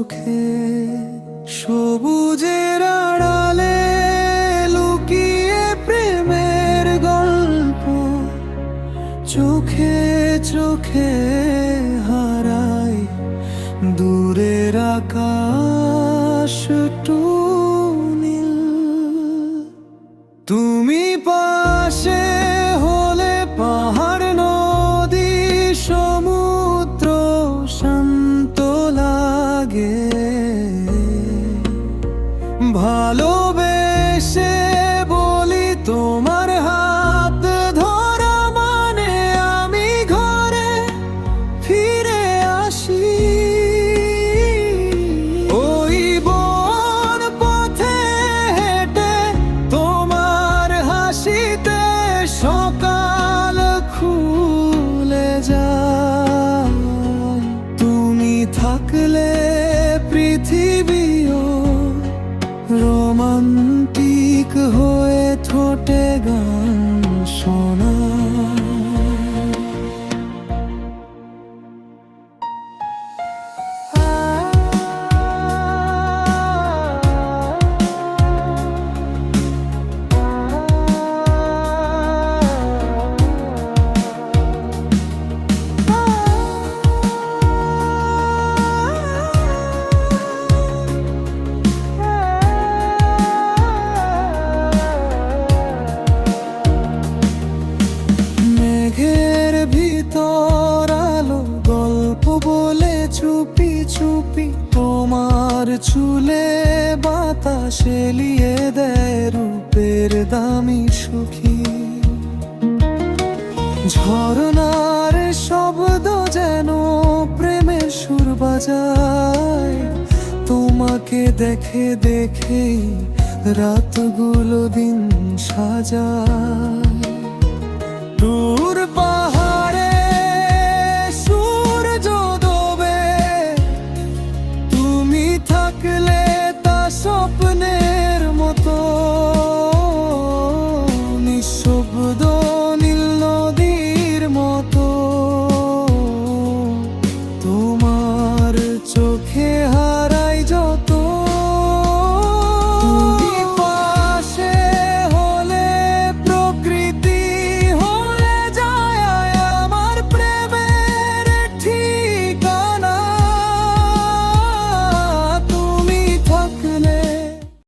চোখে সবুজের আড়ালে লুকিয়ে প্রেমের গল্প চোখে চোখে হারাই দূরের আকাশটু নীল। তুমি পাশে হলে পাহাড় নদী সমুদ্র শান্ত লাগে। ভালোবেসে বলি তোমার হাত ধরা মানে আমি ঘরে ফিরে আসি। ওই বন পথে হেঁটে তোমার হাসিতে সকাল খুলে যায়। তুমি থাকলে পৃথিবীও রোমান্টিক হয়ে ঠোঁটে গান শোনা। মেঘের ভিতর আলো গল্প বলে চুপি চুপি তোমার চুলে বাতাস এলিয়ে দেয় রূপের দামি সুখী। ঝরনার শব্দ যেন প্রেমের সুর বাজায়। তোমাকে দেখে দেখেই রাতগুলো দিন সাজায়। দূর